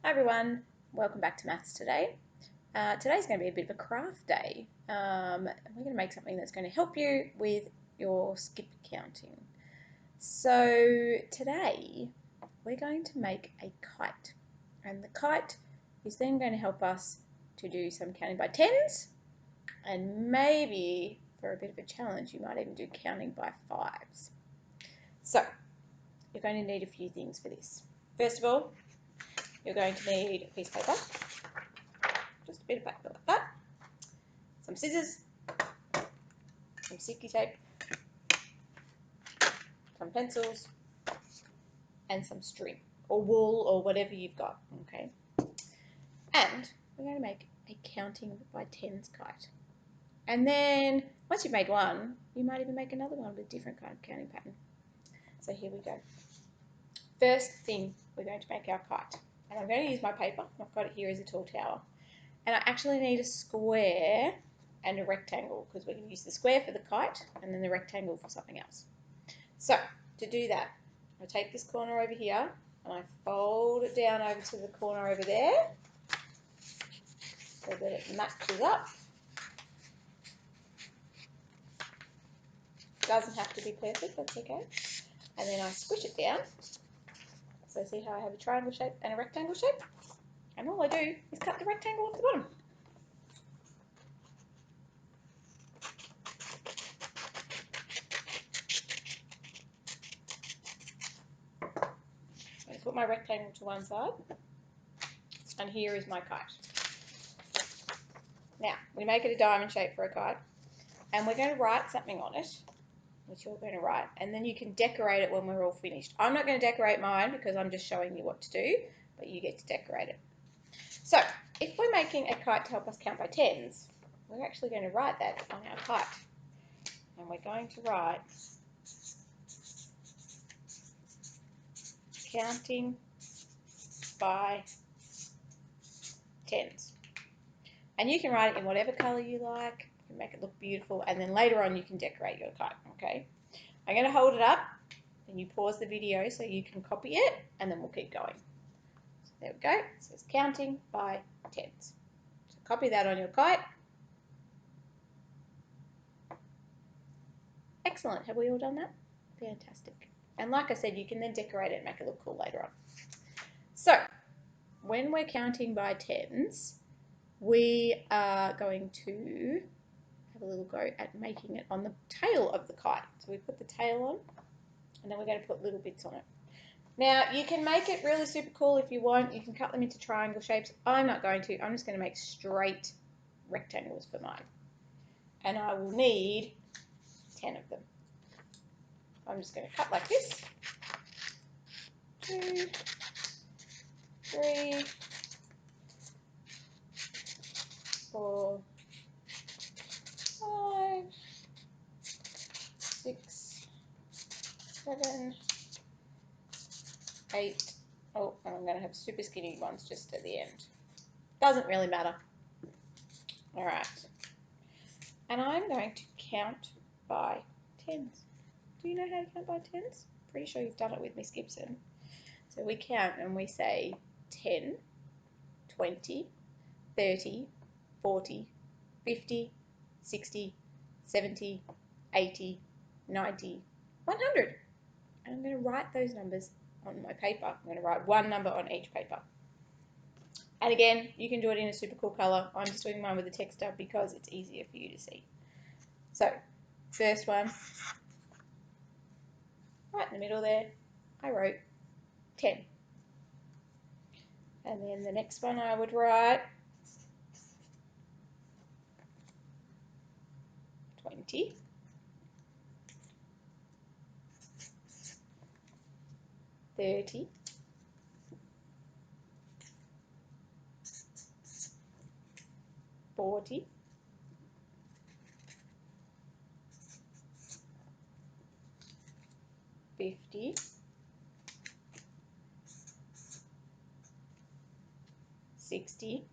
Hi everyone, welcome back to Maths Today. Today's going to be a bit of a craft day. We're going to make something that's going to help you with your skip counting. So today we're going to make a kite, and the kite is then going to help us to do some counting by tens, and maybe for a bit of a challenge you might even do counting by fives. So you're going to need a few things for this. First of all, you're going to need a piece of paper, just a bit of paper like that, some scissors, some sticky tape, some pencils, and some string or wool or whatever you've got, okay? And we're going to make a counting by tens kite. And then once you've made one, you might even make another one with a different kind of counting pattern. So here we go. First thing, we're going to make our kite. And I'm going to use my paper. I've got it here as a tall tower. And I actually need a square and a rectangle because we're going to use the square for the kite and then the rectangle for something else. So to do that, I take this corner over here and I fold it down over to the corner over there so that it matches up. Doesn't have to be perfect, that's okay. And then I squish it down. So see how I have a triangle shape and a rectangle shape? And all I do is cut the rectangle off the bottom. I'm going to put my rectangle to one side. And here is my kite. Now, we make it a diamond shape for a kite. And we're going to write something on it, which you're going to write, and then you can decorate it when we're all finished. I'm not going to decorate mine because I'm just showing you what to do, but you get to decorate it. So if we're making a kite to help us count by tens, we're actually going to write that on our kite. And we're going to write counting by tens. And you can write it in whatever colour you like, you can make it look beautiful, and then later on you can decorate your kite, okay? I'm going to hold it up, and you pause the video so you can copy it, and then we'll keep going. So there we go, it says counting by tens. So copy that on your kite. Excellent, have we all done that? Fantastic. And like I said, you can then decorate it and make it look cool later on. So, when we're counting by tens, we are going to have a little go at making it on the tail of the kite. So we put the tail on, and then we're going to put little bits on it. Now, you can make it really super cool if you want. You can cut them into triangle shapes. I'm not going to. I'm just going to make straight rectangles for mine. And I will need 10 of them. I'm just going to cut like this. 2, 3, 4, 5, 6, 7, 8. Oh, and I'm going to have super skinny ones just at the end. Doesn't really matter. All right. And I'm going to count by tens. Do you know how to count by tens? Pretty sure you've done it with Miss Gibson. So we count and we say 10, 20, 30, 40, 50, 60, 70, 80, 90, 100. And I'm going to write those numbers on my paper. I'm going to write one number on each paper. And again, you can do it in a super cool colour. I'm just doing mine with the texture because it's easier for you to see. So, first one, right in the middle there, I wrote 10. And then the next one I would write 20. 30. 40. 50. 60.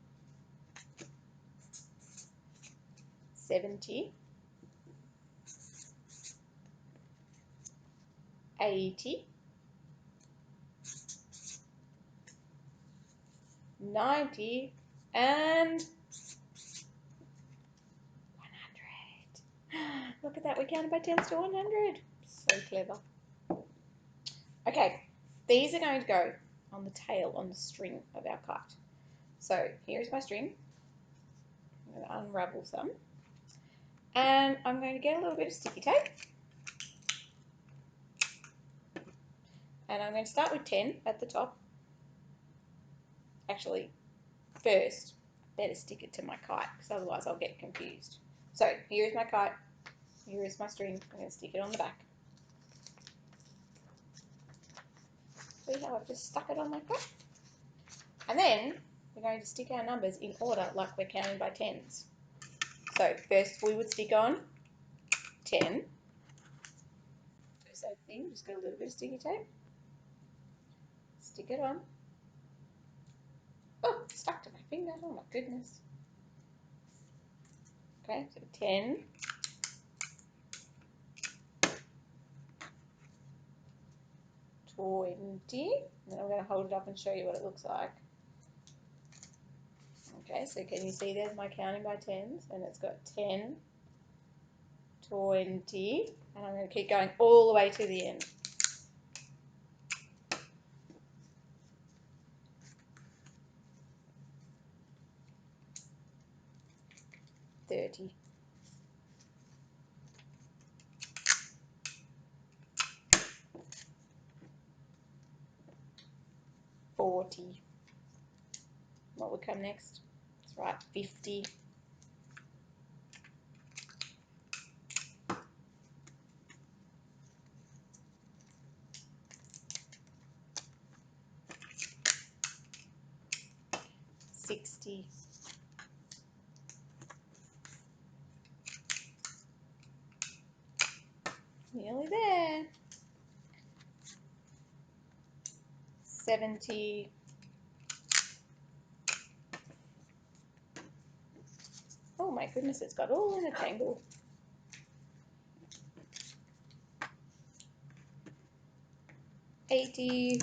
70. 80. 90, and 100. Look at that, we counted by tens to 100. So clever. Okay, these are going to go on the tail, on the string of our kite. So here's my string. I'm going to unravel some. And I'm going to get a little bit of sticky tape. And I'm going to start with 10 at the top. Actually, first, better stick it to my kite, because otherwise I'll get confused. So here is my kite. Here is my string. I'm going to stick it on the back. See how I've just stuck it on like that? And then we're going to stick our numbers in order like we're counting by tens. So first we would stick on 10. Do the same thing, just got a little bit of sticky tape. Stick it on. Oh, it's stuck to my finger. Oh my goodness. Okay, so 10. 20. And then I'm going to hold it up and show you what it looks like. Okay, so can you see there's my counting by tens, and it's got 10, 20, and I'm going to keep going all the way to the end. 30. 40. What would come next? That's right, 50. 60. 70. Oh my goodness, it's got all in a tangle. 80.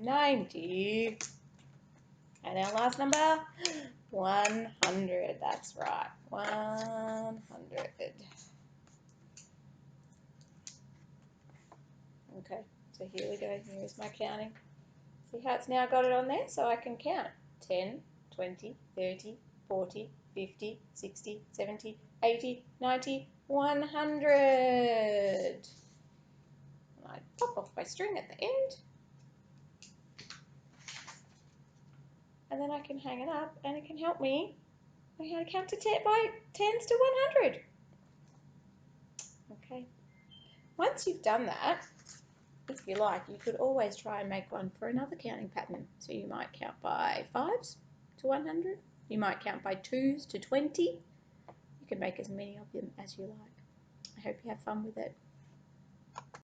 90. And our last number, 100. That's right, 100. Okay, so here we go. Here's my counting. See how it's now got it on there? So I can count 10, 20, 30, 40, 50, 60, 70, 80, 90, 100. And I pop off my string at the end. And then I can hang it up, and it can help me learn how to count to 10 by tens to 100. Okay. Once you've done that, if you like, you could always try and make one for another counting pattern. So you might count by 5s to 100. You might count by 2s to 20. You can make as many of them as you like. I hope you have fun with it.